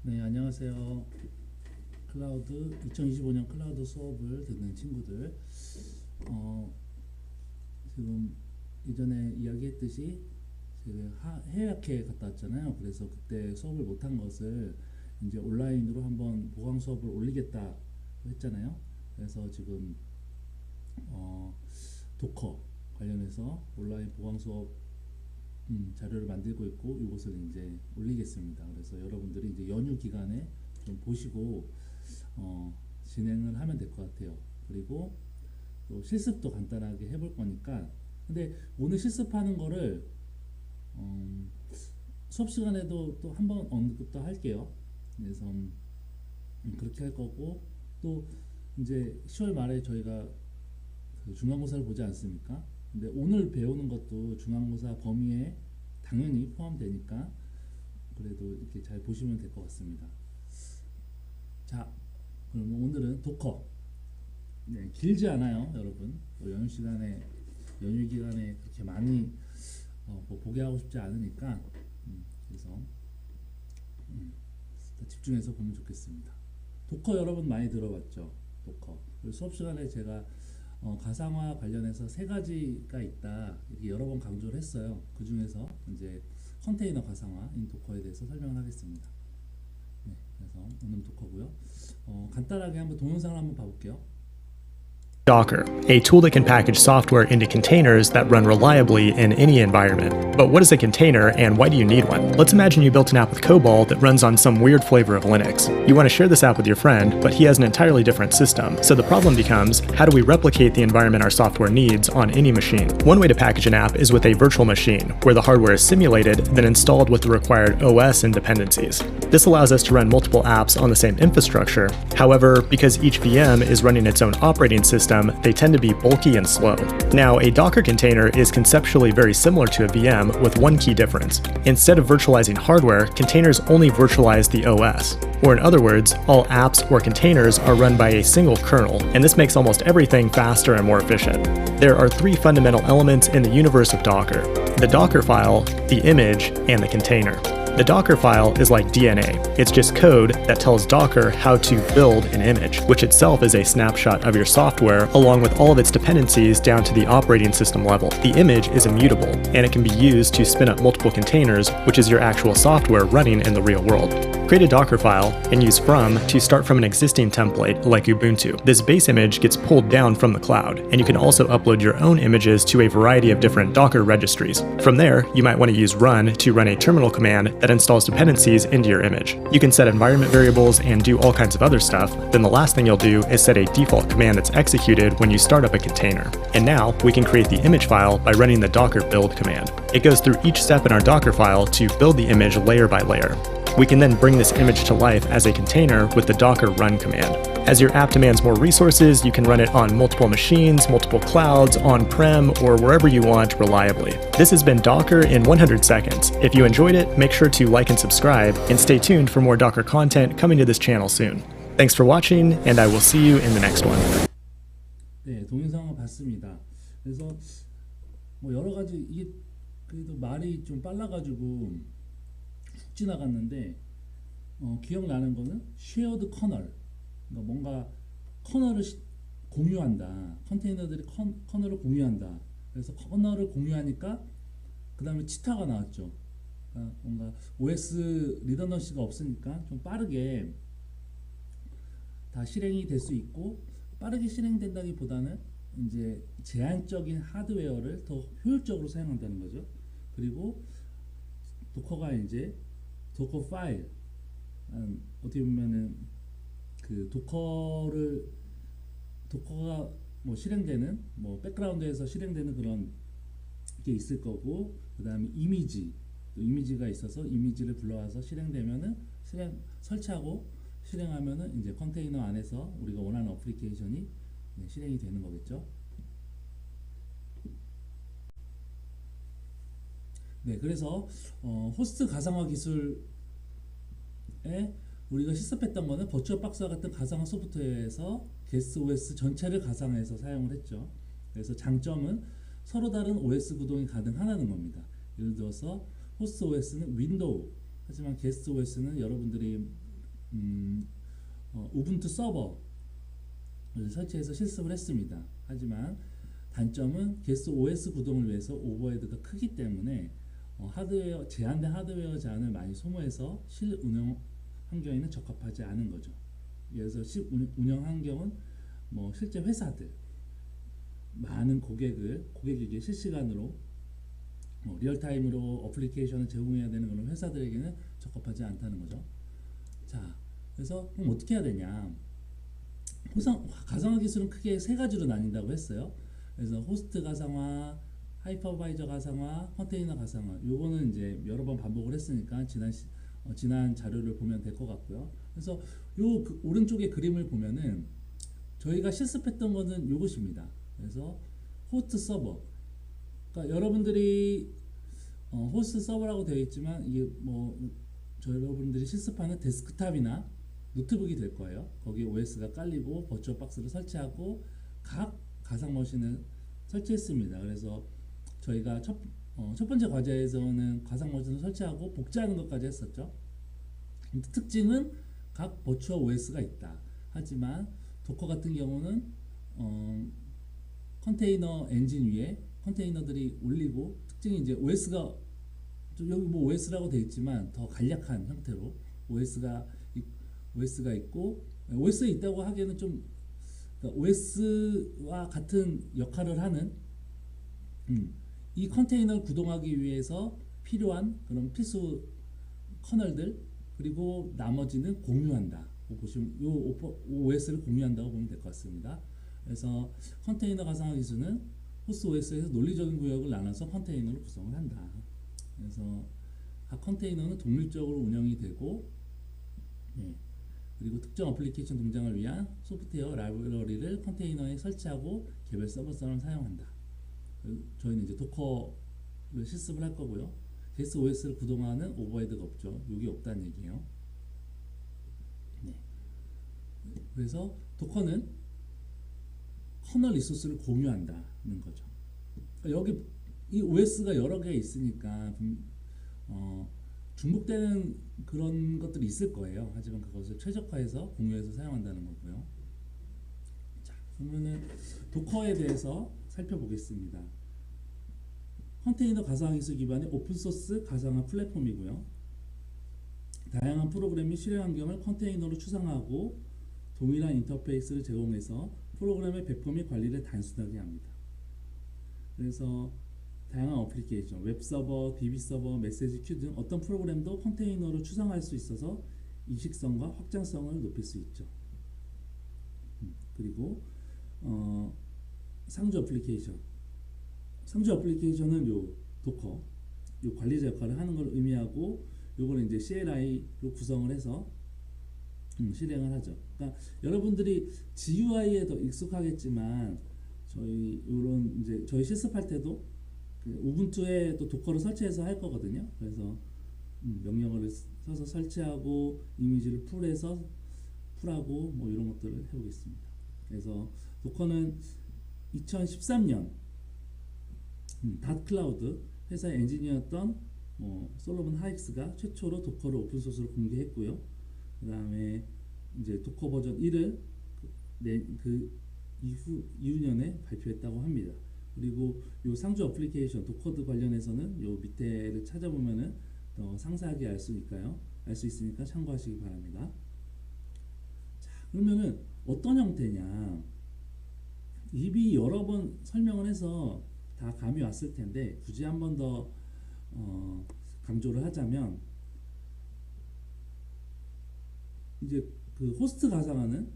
네, 안녕하세요. 클라우드 2025년 클라우드 수업을 듣는 친구들. 어, 지금 이전에 이야기했듯이 제가 해외학회 갔다 왔잖아요. 그래서 그때 수업을 못한 것을 이제 온라인으로 한번 보강 수업을 올리겠다 했잖아요. 그래서 지금 어, 도커 관련해서 온라인 보강 수업 자료를 만들고 있고 이것을 이제 올리겠습니다. 그래서 여러분들이 이제 연휴 기간에 좀 보시고 진행을 하면 될 것 같아요. 그리고 또 실습도 간단하게 해볼 거니까. 근데 오늘 실습하는 거를 수업 시간에도 또 한번 언급도 할게요. 그래서 그렇게 할 거고, 또 이제 10월 말에 저희가 그 중간고사를 보지 않습니까? 근데 오늘 배우는 것도 중간고사 범위에 당연히 포함되니까 그래도 이렇게 잘 보시면 될 것 같습니다. 자, 그럼 오늘은 도커. 네, 길지 않아요, 여러분. 또 연휴 기간에 그렇게 많이 뭐 보게 하고 싶지 않으니까 그래서 집중해서 보면 좋겠습니다. 도커 여러분 많이 들어봤죠? 도커. 그리고 수업 시간에 제가 가상화 관련해서 세 가지가 있다 이렇게 여러 번 강조를 했어요. 그 중에서 이제 컨테이너 가상화인 도커에 대해서 설명을 하겠습니다. 네, 그래서 오늘 도커고요. 간단하게 한번 동영상을 한번 봐볼게요. Docker, a tool that can package software into containers that run reliably in any environment. But what is a container and why do you need one? Let's imagine you built an app with COBOL that runs on some weird flavor of Linux. You want to share this app with your friend, but he has an entirely different system. So the problem becomes, how do we replicate the environment our software needs on any machine? One way to package an app is with a virtual machine, where the hardware is simulated, then installed with the required OS and dependencies. This allows us to run multiple apps on the same infrastructure. However, because each VM is running its own operating system, they tend to be bulky and slow. Now, a Docker container is conceptually very similar to a VM with one key difference. Instead of virtualizing hardware, containers only virtualize the OS. Or in other words, all apps or containers are run by a single kernel, and this makes almost everything faster and more efficient. There are three fundamental elements in the universe of Docker: the Docker file, the image, and the container. The Docker file is like DNA. It's just code that tells Docker how to build an image, which itself is a snapshot of your software along with all of its dependencies down to the operating system level. The image is immutable, and it can be used to spin up multiple containers, which is your actual software running in the real world. Create a Docker file and use from to start from an existing template like Ubuntu. This base image gets pulled down from the cloud, and you can also upload your own images to a variety of different Docker registries. From there, you might want to use run to run a terminal command that installs dependencies into your image. You can set environment variables and do all kinds of other stuff. Then the last thing you'll do is set a default command that's executed when you start up a container. And now we can create the image file by running the docker build command. It goes through each step in our Docker file to build the image layer by layer. We can then bring this image to life as a container with the docker run command. As your app demands more resources, you can run it on multiple machines, multiple clouds, on-prem, or wherever you want reliably. This has been Docker in 100 seconds. If you enjoyed it, make sure to like and subscribe, and stay tuned for more Docker content coming to this channel soon. Thanks for watching, and I will see you in the next one. 네, 동영상을 봤습니다. 그래서 뭐 여러 가지 이게 그래도 말이 좀 빨라가지고 훅 지나갔는데 기억나는 거는 shared kernel. 그러니까 뭔가 커널을 공유한다. 컨테이너들이 커널을 공유한다. 그래서 커널을 공유하니까 그 다음에 치타가 나왔죠. 그러니까 뭔가 OS 리더넌시가 없으니까 좀 빠르게 다 실행이 될 수 있고, 빠르게 실행된다기보다는 이제 제한적인 하드웨어를 더 효율적으로 사용한다는 거죠. 그리고 도커가 이제 도커 파일, 어떻게 보면은 그 도커가 뭐 실행되는 뭐 백그라운드에서 실행되는 그런 게 있을 거고, 그 다음에 이미지가 있어서 이미지를 불러와서 실행되면은 설치하고 실행하면은 이제 컨테이너 안에서 우리가 원하는 어플리케이션이 실행이 되는 거겠죠. 네, 그래서 호스트 가상화 기술에 우리가 실습했던 거는 버추얼박스와 같은 가상화 소프트웨어에서 게스트 OS 전체를 가상화해서 사용을 했죠. 그래서 장점은 서로 다른 OS 구동이 가능하다는 겁니다. 예를 들어서 호스트 OS는 윈도우, 하지만 게스트 OS는 여러분들이 우분투 서버를 설치해서 실습을 했습니다. 하지만 단점은 게스트 OS 구동을 위해서 오버헤드가 크기 때문에 하드웨어 제한된 하드웨어 제한을 많이 소모해서 실 운영 환경에는 적합하지 않은 거죠. 그래서 운영 환경은 뭐 실제 회사들 많은 고객에게 실시간으로 리얼타임으로 어플리케이션을 제공해야 되는 그런 회사들에게는 적합하지 않다는 거죠. 자, 그래서 그럼 어떻게 해야 되냐? 가상화 기술은 크게 세 가지로 나뉜다고 했어요. 그래서 호스트 가상화, 하이퍼바이저 가상화, 컨테이너 가상화. 요거는 이제 여러 번 반복을 했으니까 지난 자료를 보면 될 것 같고요. 그래서 오른쪽에 그림을 보면은 저희가 실습했던 거는 요것입니다. 그래서 호스트 서버. 그러니까 여러분들이 호스트 서버라고 되어 있지만 이게 뭐 여러분들이 실습하는 데스크탑이나 노트북이 될 거예요. 거기에 OS가 깔리고 버추얼 박스를 설치하고 각 가상 머신을 설치했습니다. 그래서 저희가 첫 번째 과제에서는 가상 머신을 설치하고 복제하는 것까지 했었죠. 특징은 각 버추얼 OS가 있다. 하지만 도커 같은 경우는 컨테이너 엔진 위에 컨테이너들이 올리고 특징이 이제 OS가 여기 뭐 OS라고 되어 있지만 더 간략한 형태로 OS가 있고 OS에 있다고 하기에는 좀 그러니까 OS와 같은 역할을 하는 이 컨테이너를 구동하기 위해서 필요한 그런 필수 커널들 그리고 나머지는 공유한다. 보시면 이 OS를 공유한다고 보면 될 것 같습니다. 그래서 컨테이너 가상화 기술은 호스트 OS에서 논리적인 구역을 나눠서 컨테이너로 구성을 한다. 그래서 각 컨테이너는 독립적으로 운영이 되고 그리고 특정 어플리케이션 등장을 위한 소프트웨어 라이브러리를 컨테이너에 설치하고 개별 서버성을 사용한다. 저희는 이제 도커를 실습을 할 거고요. 게스트 OS를 구동하는 오버헤드가 없죠. 여기 없다는 얘기예요. 그래서 도커는 커널 리소스를 공유한다는 거죠. 그러니까 여기 이 OS가 여러 개 있으니까 중복되는 그런 것들이 있을 거예요. 하지만 그것을 최적화해서 공유해서 사용한다는 거고요. 자, 그러면은 도커에 대해서 살펴보겠습니다. 컨테이너 가상화 기술 기반의 오픈소스 가상화 플랫폼이고요. 다양한 프로그램 및 실행 환경을 컨테이너로 추상화하고 동일한 인터페이스를 제공해서 프로그램의 배포 및 관리를 단순하게 합니다. 그래서 다양한 어플리케이션, 웹서버, DB서버, 메시지 큐 등 어떤 프로그램도 컨테이너로 추상화할 수 있어서 이식성과 확장성을 높일 수 있죠. 그리고 상주 어플리케이션은 요 도커, 요 관리자 역할을 하는 걸 의미하고 요거는 이제 CLI로 구성을 해서 실행을 하죠. 그러니까 여러분들이 GUI에 더 익숙하겠지만 저희 실습할 때도 우분투에 또 도커를 설치해서 할 거거든요. 그래서 명령어를 써서 설치하고 이미지를 풀하고 뭐 이런 것들을 해보겠습니다. 그래서 도커는 2013년 닷클라우드 회사의 엔지니어였던 솔로몬 하익스가 최초로 도커를 오픈소스로 공개했고요. 그 다음에 이제 도커 버전 1을 이후년에 발표했다고 합니다. 그리고 요 상주 어플리케이션 도커드 관련해서는 요 밑에를 찾아보면은 더 상세하게 알 수 있으니까 참고하시기 바랍니다. 자, 그러면은 어떤 형태냐? 이미 여러 번 설명을 해서 다 감이 왔을 텐데 굳이 한 번 더 강조를 하자면 이제 그 호스트 가상화는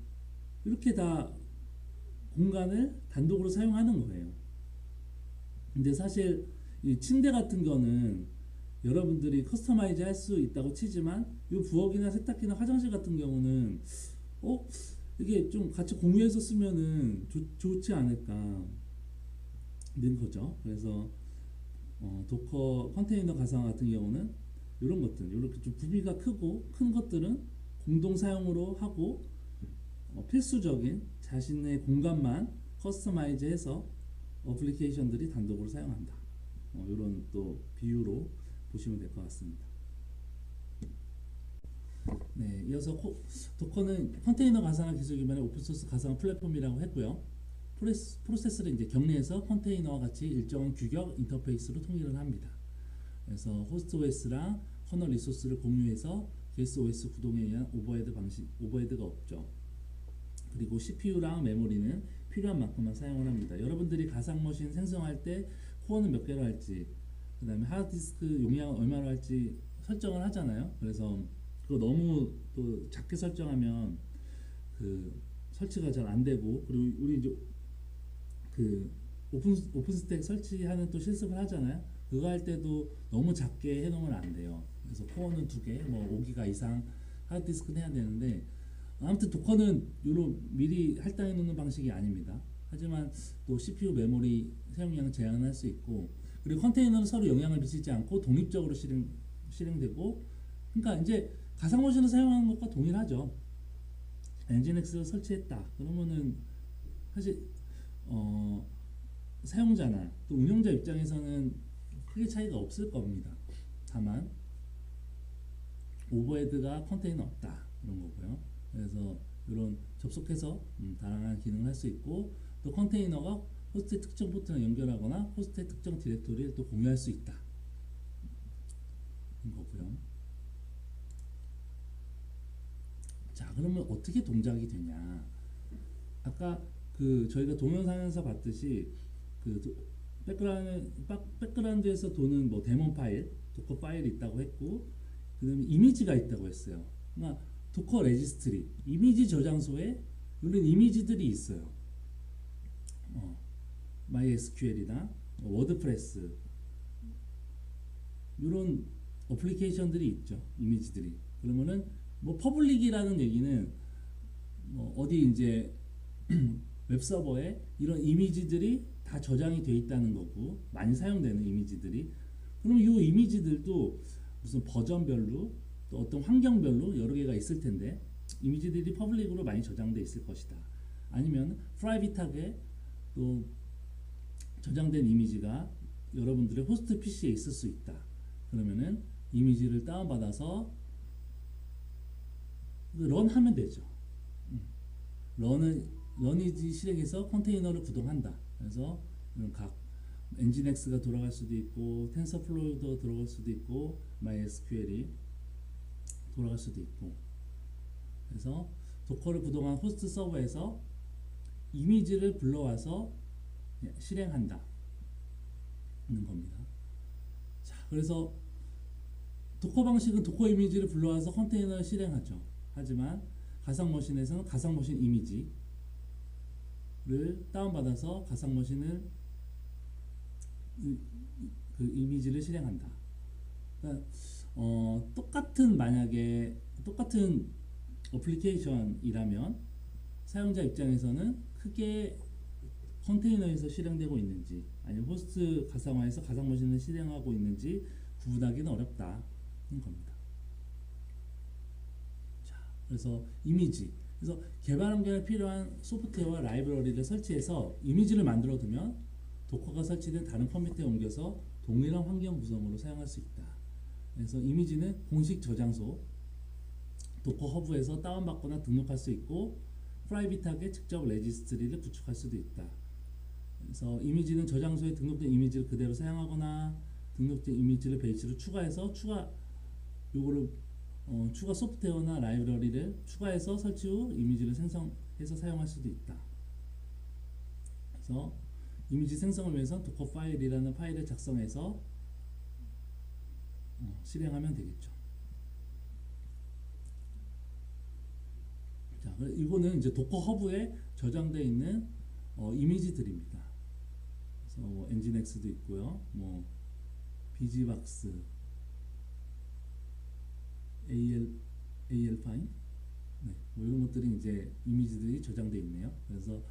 이렇게 다 공간을 단독으로 사용하는 거예요. 근데 사실 이 침대 같은 거는 여러분들이 커스터마이즈 할 수 있다고 치지만 이 부엌이나 세탁기나 화장실 같은 경우는 이게 좀 같이 공유해서 쓰면은 좋지 않을까 는 거죠. 그래서 도커 컨테이너 가상화 같은 경우는 이런 것들 이렇게 좀 부피가 크고 큰 것들은 공동 사용으로 하고 필수적인 자신의 공간만 커스터마이즈해서 어플리케이션들이 단독으로 사용한다. 이런 또 비유로 보시면 될 것 같습니다. 네, 이어서 도커는 컨테이너 가상화 기술 기반의 오픈소스 가상화 플랫폼이라고 했고요. 프로세스를 이제 격리해서 컨테이너와 같이 일정한 규격 인터페이스로 통일을 합니다. 그래서 호스트 OS랑 커널 리소스를 공유해서 게스트 OS 구동에 의한 오버헤드가 없죠. 그리고 CPU랑 메모리는 필요한 만큼만 사용을 합니다. 여러분들이 가상 머신 생성할 때 코어는 몇 개로 할지, 그 다음에 하드디스크 용량을 얼마로 할지 설정을 하잖아요. 그래서 그거 너무 또 작게 설정하면 그 설치가 잘 안 되고, 그리고 우리 이제 그 오픈스택 설치하는 또 실습을 하잖아요. 그거 할 때도 너무 작게 해놓으면 안 돼요. 그래서 코어는 2개, 뭐 5기가 이상 하드디스크는 해야 되는데, 아무튼 도커는 이런 미리 할당해 놓는 방식이 아닙니다. 하지만 또 CPU 메모리 사용량 제한할 수 있고, 그리고 컨테이너는 서로 영향을 미치지 않고 독립적으로 실행되고, 그러니까 이제 가상머신을 사용하는 것과 동일하죠. 엔진엑스를 설치했다 그러면은 사실 사용자나 또 운영자 입장에서는 크게 차이가 없을 겁니다. 다만 오버헤드가 컨테이너 없다 이런 거고요. 그래서 이런 접속해서 다양한 기능을 할 수 있고, 또 컨테이너가 호스트의 특정 포트랑 연결하거나 호스트의 특정 디렉토리를 또 공유할 수 있다 이런 거고요. 자, 그러면 어떻게 동작이 되냐? 아까 그 저희가 동영상에서 봤듯이 그 백그라운드에서 도는 뭐 데몬 파일, 도커 파일이 있다고 했고, 그다음에 이미지가 있다고 했어요. 그러니까 도커 레지스트리, 이미지 저장소에 이런 이미지들이 있어요. MySQL이나 워드프레스 이런 어플리케이션들이 있죠. 이미지들이. 그러면은 뭐 퍼블릭이라는 얘기는 뭐 어디 이제 웹서버에 이런 이미지들이 다 저장이 돼 있다는 거고, 많이 사용되는 이미지들이. 그럼 이 이미지들도 무슨 버전별로 또 어떤 환경별로 여러 개가 있을 텐데, 이미지들이 퍼블릭으로 많이 저장돼 있을 것이다. 아니면 프라이빗하게 또 저장된 이미지가 여러분들의 호스트 PC에 있을 수 있다. 그러면은 이미지를 다운받아서 런하면 되죠. 런이지 실행해서 컨테이너를 구동한다. 그래서 이런 각 엔진엑스가 돌아갈 수도 있고, 텐서플로우도 들어갈 수도 있고, MySQL이 돌아갈 수도 있고, 그래서 도커를 구동한 호스트 서버에서 이미지를 불러와서 실행한다 는 겁니다. 자, 그래서 도커 방식은 도커 이미지를 불러와서 컨테이너를 실행하죠. 하지만 가상머신에서는 가상머신 이미지를 다운받아서 가상머신을 그 이미지를 실행한다. 그러니까 만약에 똑같은 어플리케이션이라면 사용자 입장에서는 크게 컨테이너에서 실행되고 있는지 아니면 호스트 가상화에서 가상머신을 실행하고 있는지 구분하기는 어렵다는 겁니다. 자, 그래서 이미지, 그래서 개발 환경에 필요한 소프트웨어와 라이브러리를 설치해서 이미지를 만들어 두면 도커가 설치된 다른 컴퓨터에 옮겨서 동일한 환경 구성으로 사용할 수 있다. 그래서 이미지는 공식 저장소 도커 허브에서 다운받거나 등록할 수 있고, 프라이빗하게 직접 레지스트리를 구축할 수도 있다. 그래서 이미지는 저장소에 등록된 이미지를 그대로 사용하거나 등록된 이미지를 베이스로 추가해서 추가 소프트웨어나 라이브러리를 추가해서 설치 후 이미지를 생성해서 사용할 수도 있다. 그래서 이미지 생성을 위해서 도커 파일이라는 파일을 작성해서 실행하면 되겠죠. 자, 이거는 이제 도커 허브에 저장되어 있는 이미지들입니다. 그래서 뭐 엔진엑스도 있고요, 뭐 비지박스, AL파인, 네, 뭐 이런 것들이 이제 이미지들이 저장되어 있네요. 그래서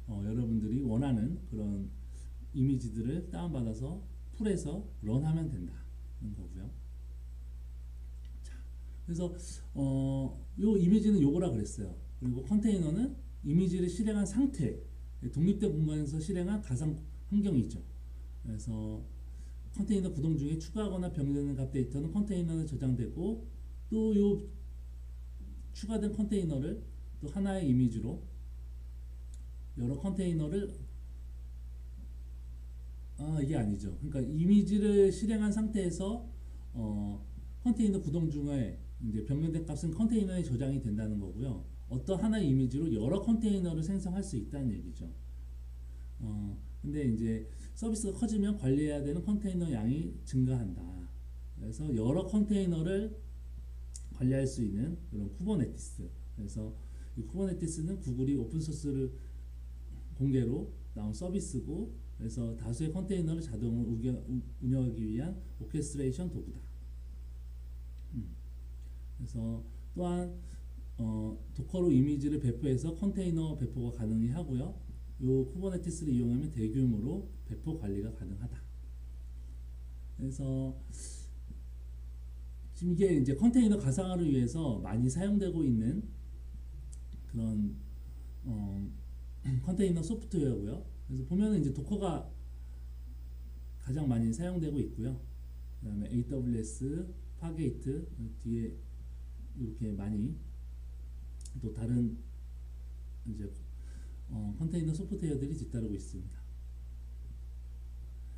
여러분들이 원하는 그런 이미지들을 다운받아서 풀에서 런하면 된다는 거고요. 자, 그래서 요 이미지는 요거라 그랬어요. 그리고 컨테이너는 이미지를 실행한 상태, 독립된 공간에서 실행한 가상 환경이죠. 그래서 컨테이너 구동 중에 추가하거나 변경되는 값 데이터는 컨테이너에 저장되고, 또 요 추가된 컨테이너를 또 하나의 이미지로 여러 컨테이너를 이게 아니죠. 그러니까 이미지를 실행한 상태에서 컨테이너 구동 중에 이제 변경된 값은 컨테이너에 저장이 된다는 거고요. 어떤 하나의 이미지로 여러 컨테이너를 생성할 수 있다는 얘기죠. 근데 이제 서비스가 커지면 관리해야 되는 컨테이너 양이 증가한다. 그래서 여러 컨테이너를 관리할 수 있는 그런 쿠버네티스. 그래서 이 쿠버네티스는 구글이 오픈소스를 공개로 나온 서비스고, 그래서 다수의 컨테이너를 자동으로 운영하기 위한 오케스트레이션 도구다. 그래서 또한 도커로 이미지를 배포해서 컨테이너 배포가 가능히 하고요. 이 쿠버네티스를 이용하면 대규모로 배포 관리가 가능하다. 그래서 지금 이게 이제 컨테이너 가상화를 위해서 많이 사용되고 있는 그런 컨테이너 소프트웨어고요. 그래서 보면은 이제 도커가 가장 많이 사용되고 있고요. 그다음에 AWS, 파게이트 뒤에 이렇게 많이 또 다른 이제 컨테이너 소프트웨어들이 뒤따르고 있습니다.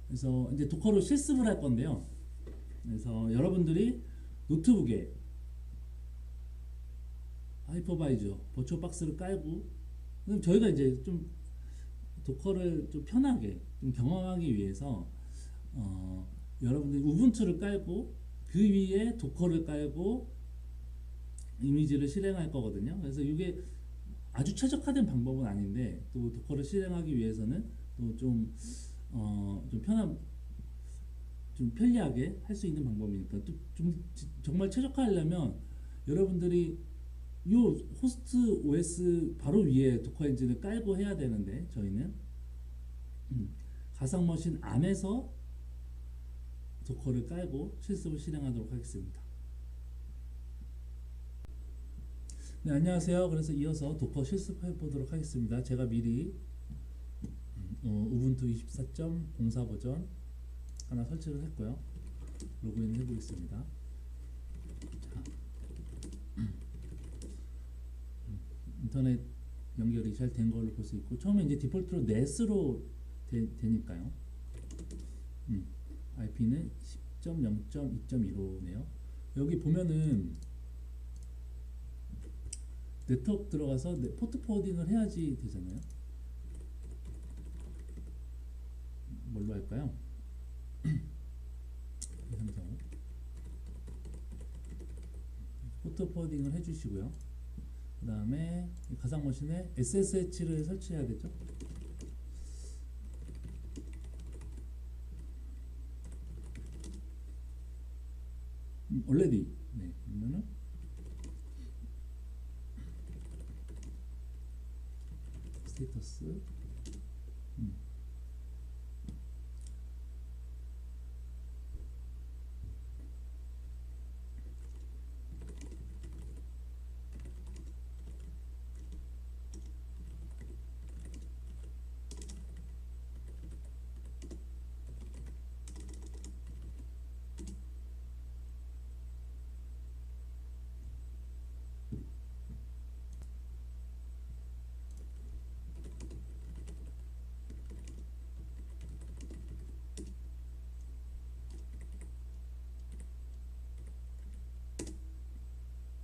그래서 이제 도커로 실습을 할 건데요. 그래서 여러분들이 노트북에 하이퍼바이저 버추얼박스를 깔고, 그럼 저희가 이제 좀 도커를 좀 편하게 좀 경험하기 위해서 여러분들이 우분투를 깔고 그 위에 도커를 깔고 이미지를 실행할 거거든요. 그래서 이게 아주 최적화된 방법은 아닌데, 또 도커를 실행하기 위해서는 또 좀 좀 편리하게 할 수 있는 방법이니까, 또 좀 정말 최적화하려면 여러분들이 요 호스트 OS 바로 위에 도커 엔진을 깔고 해야 되는데, 저희는 가상 머신 안에서 도커를 깔고 실습을 실행하도록 하겠습니다. 네, 안녕하세요. 그래서 이어서 도커 실습해 보도록 하겠습니다. 제가 미리 우분투 24.04 버전 하나 설치를 했고요. 로그인 해보겠습니다. 자, 인터넷 연결이 잘 된 걸로 볼 수 있고, 처음에 이제 디폴트로 넷으로 되니까요. IP는 10.0.2.15네요. 여기 보면은 네트워크 들어가서 포트 포워딩을 해야지 되잖아요. 뭘로 할까요? 삼성 포트 포워딩을 해주시고요. 그 다음에 가상 머신에 SSH를 설치해야겠죠. already. 네, 그러면은 스테이터스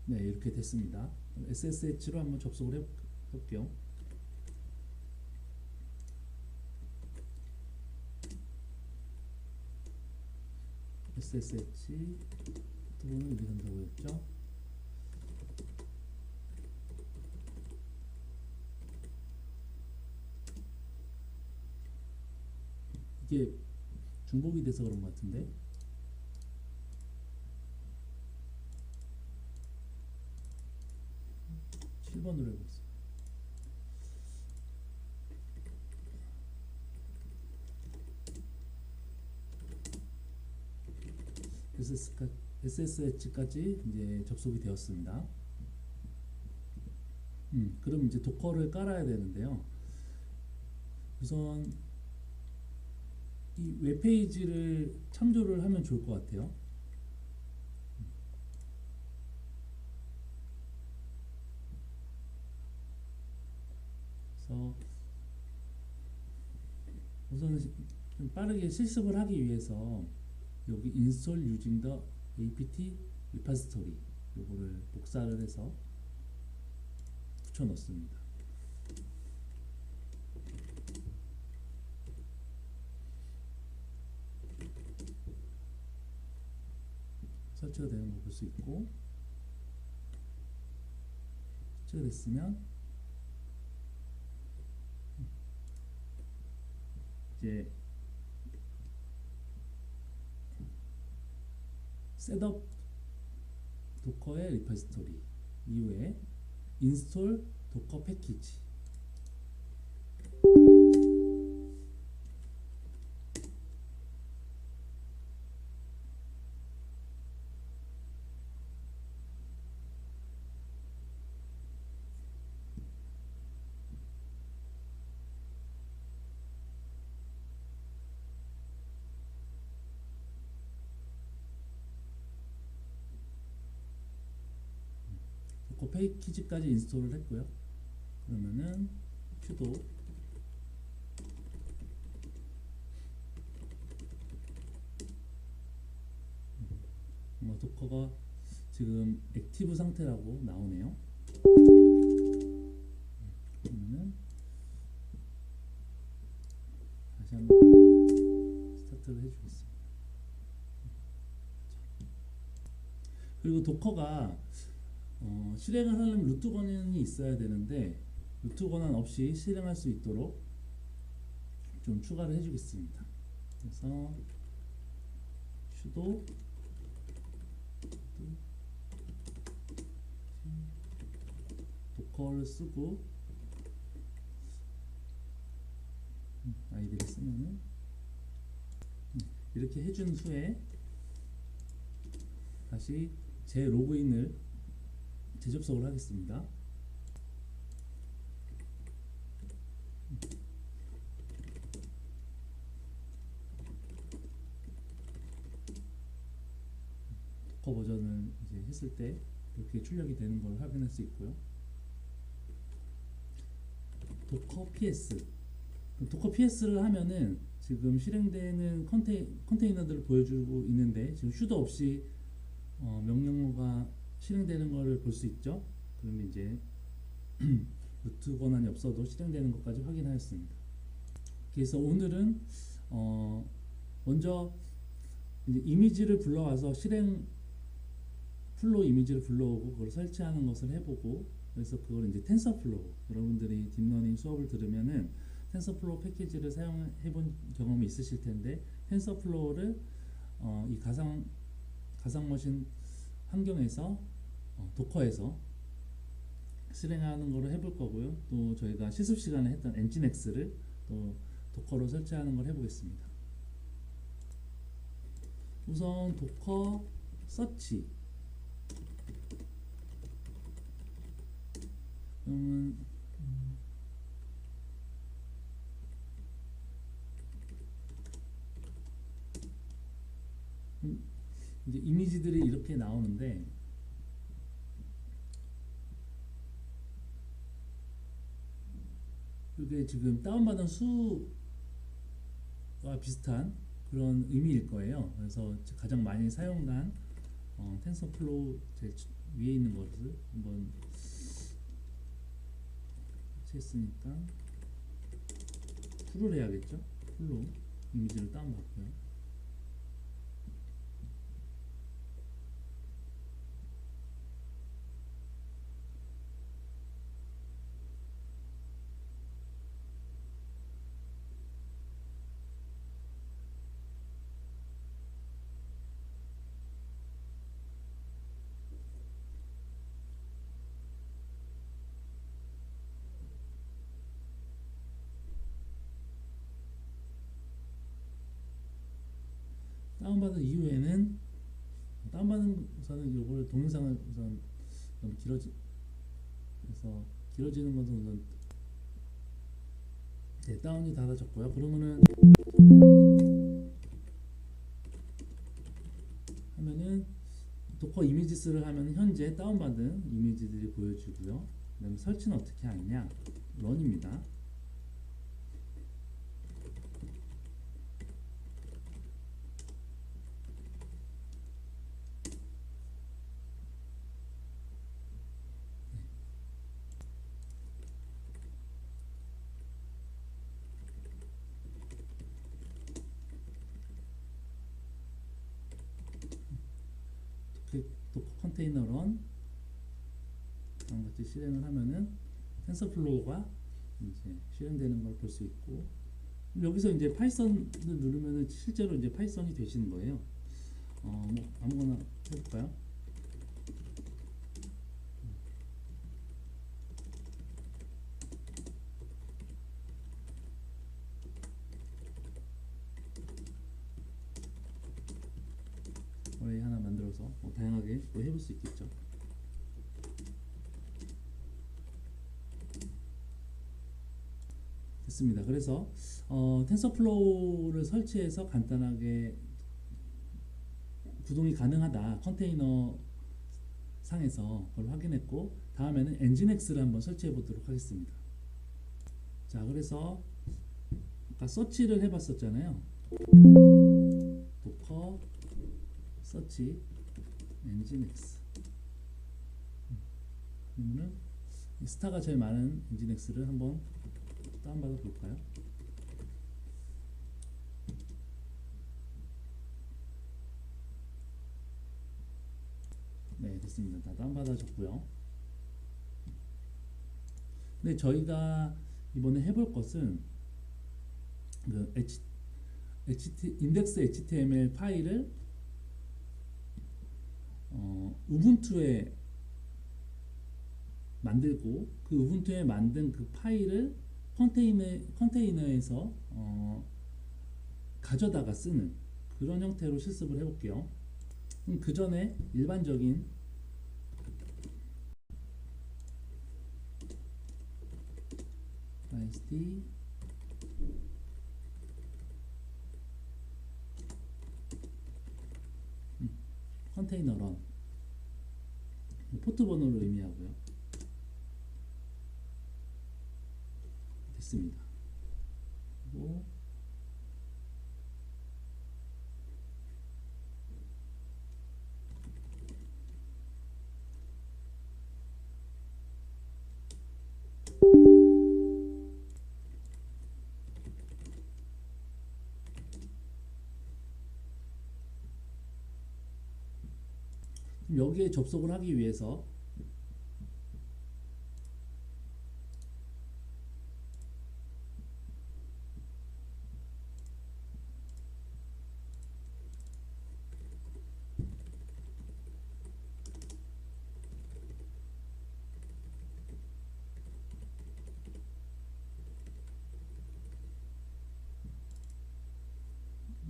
네, 이렇게 됐습니다. SSH로 한번 접속을 해볼게요. SSH 포트번호 여기 한다고 했죠. 이게 중복이 돼서 그런 것 같은데. 번으로 해보겠습니다. SSH까지 이제 접속이 되었습니다. 그럼 이제 도커를 깔아야 되는데요. 우선 이 웹페이지를 참조를 하면 좋을 것 같아요. 그래서 우선 좀 빠르게 실습을 하기 위해서 여기 install using the apt repository 요거를 복사를 해서 붙여 넣습니다. 설치가 되는 거 볼 수 있고, 설치가 됐으면 이제 셋업 도커의 리포지토리 이후에 인스톨 도커 패키지 도커 패키지까지 인스톨을 했고요. 그러면은 sudo 도커가 지금 액티브 상태라고 나오네요. 그러면은 다시 한번 스타트를 해주겠습니다. 그리고 도커가 실행을 하려면 루트 권한이 있어야 되는데 루트 권한 없이 실행할 수 있도록 좀 추가를 해주겠습니다. 그래서 sudo 도커를 쓰고 아이디를 쓰면은 이렇게 해준 후에 다시 재 로그인을 재접속을 하겠습니다. 도커 버전을 이제 했을 때 이렇게 출력이 되는 걸 확인할 수 있고요. 도커 PS 도커 PS를 하면은 지금 실행되는 컨테이너들을 보여주고 있는데 지금 sudo 없이 명령어가 실행되는 것을 볼 수 있죠. 그러면 이제 루트 권한이 없어도 실행되는 것까지 확인하였습니다. 그래서 오늘은 먼저 이제 이미지를 불러와서 플로우 이미지를 불러오고 그걸 설치하는 것을 해보고, 그래서 그걸 이제 텐서플로우, 여러분들이 딥러닝 수업을 들으면은 텐서플로우 패키지를 사용해본 경험이 있으실 텐데, 텐서플로우를 이 가상머신 환경에서 도커에서 실행하는 거를 해볼 거고요. 또 저희가 실습 시간에 했던 엔진엑스를 또 도커로 설치하는 걸 해보겠습니다. 우선 도커 서치 그러면 이제 이미지들이 이렇게 나오는데 이게 지금 다운받은 수와 비슷한 그런 의미일 거예요. 그래서 가장 많이 사용한 텐서플로우 제 위에 있는 것을 한번 했으니까 풀을 해야겠죠. 풀로 이미지를 다운받고요. 다운받은 이후에는 다운받은 우선은 요걸 동영상을 우선 너무 그래서 길어지는 것은 우선 다운이 닫아졌고요. 그러면은 하면은 도커 이미지스를 하면 현재 다운받은 이미지들이 보여지고요. 그다음에 설치는 어떻게 하느냐, 런입니다. 도커 컨테이너 런 다음 같이 실행을 하면은 텐서플로우가 이제 실행되는 걸 볼 수 있고, 여기서 이제 파이썬을 누르면은 실제로 이제 파이썬이 되시는 거예요. 뭐 아무거나 해볼까요? 어레이 하나 만들어서 뭐 다양하게 또 해볼 수 있겠죠. 됐습니다. 그래서 텐서플로우를 설치해서 간단하게 구동이 가능하다, 컨테이너 상에서 그걸 확인했고, 다음에는 엔진엑스를 한번 설치해 보도록 하겠습니다. 자, 그래서 아까 서치를 해봤었잖아요. 도커 서치 엔진엑스. 그러면은 스타가 제일 많은 엔진엑스를 한번 다운받아 볼까요? 네, 됐습니다. 다 다운받아줬고요. 근데 저희가 이번에 해볼 것은 그 인덱스 HTML 파일을 우분투에 만들고, 그 우분투에 만든 그 파일을 컨테이너에서 가져다가 쓰는 그런 형태로 실습을 해볼게요. 그 전에 일반적인 IST 컨테이너 런, 포트 번호를 의미하고요. 됐습니다. 그리고 여기에 접속을 하기 위해서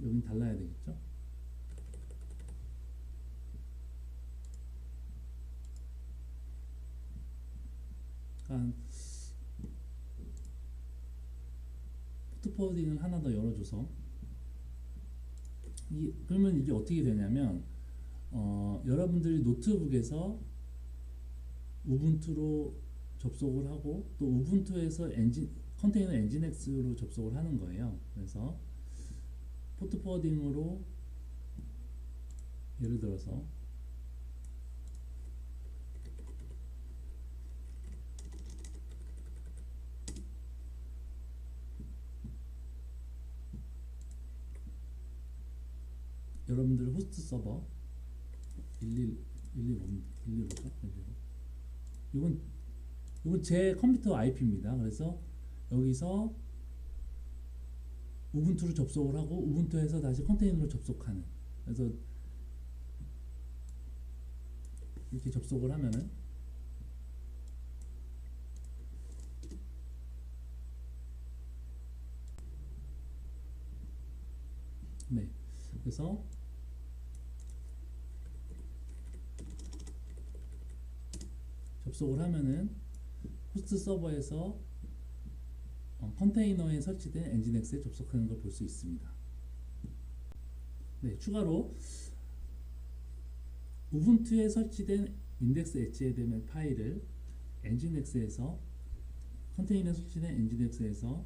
여긴 달라야 되겠죠? 그러니까 포트 포워딩을 하나 더 열어줘서, 그러면 이제 어떻게 되냐면 여러분들이 노트북에서 우분투로 접속을 하고, 또 우분투에서 컨테이너 엔진엑스로 접속을 하는 거예요. 그래서 포트 포워딩으로 예를 들어서 여러분들 호스트 서버 115죠? 이건 제 컴퓨터 IP입니다. 그래서 여기서 우분투로 접속을 하고, 우분투에서 다시 컨테이너로 접속하는, 그래서 이렇게 접속을 하면은 네, 그래서 접속을 하면은 호스트 서버에서 컨테이너에 설치된 엔진엑스에 접속하는 걸 볼 수 있습니다. 네, 추가로 우분투에 설치된 인덱스 HTML 파일을 엔진엑스에서, 컨테이너에 설치된 엔진엑스에서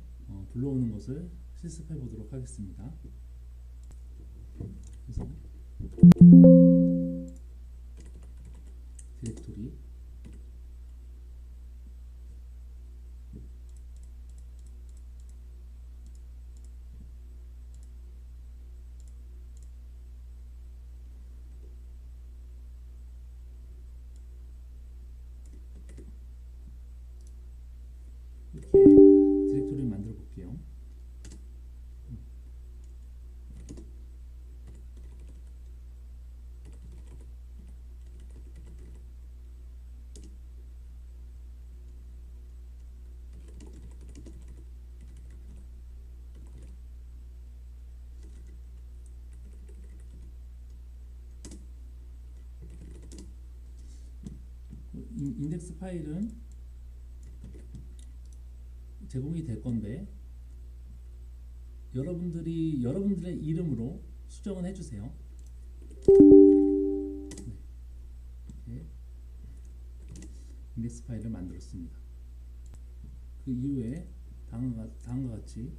불러오는 것을 실습해 보도록 하겠습니다. 그래서 디렉토리 인덱스 파일은 제공이 될 건데 여러분들의 이름으로 수정은 해주세요. 네, 이렇게 인덱스 파일을 만들었습니다. 그 이후에 다음과 같이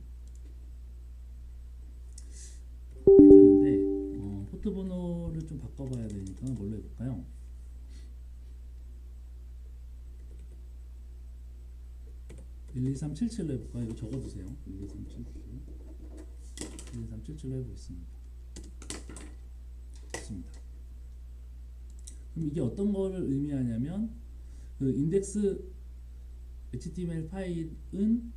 해주는데 포트 번호를 좀 바꿔봐야 되니까 뭘로 해볼까요? 12377로 해볼까요? 이거 적어두세요. 12377로 해보겠습니다. 좋습니다. 그럼 이게 어떤 거를 의미하냐면 그 인덱스 HTML 파일은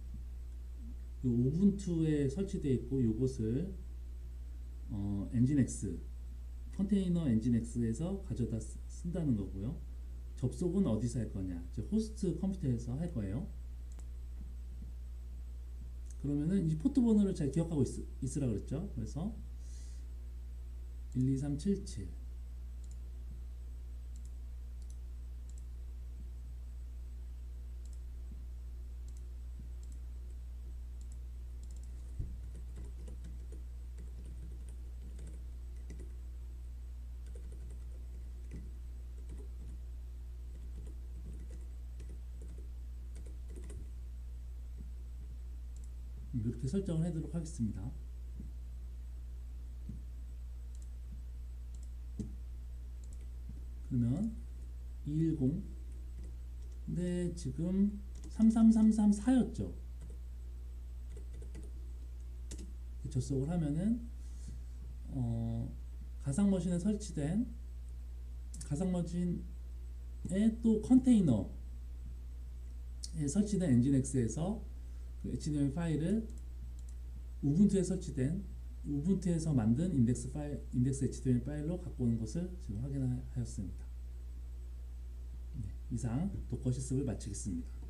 그 우분투에 설치되어 있고 요것을 엔진X 컨테이너 엔진X에서 가져다 쓴다는 거고요. 접속은 어디서 할 거냐? 호스트 컴퓨터에서 할 거예요. 그러면은 이 포트 번호를 잘 기억하고 있으라 그랬죠. 그래서 12377 이렇게 설정을 하도록 하겠습니다. 그러면 210 근데 지금 33334였죠. 접속을 하면은 가상머신에 설치된 가상머신에 또 컨테이너에 설치된 엔진X에서 그 HTML 파일을 우분투에서 만든 인덱스 HTML 파일로 갖고 오는 것을 지금 확인하였습니다. 네, 이상 도커 실습을 마치겠습니다.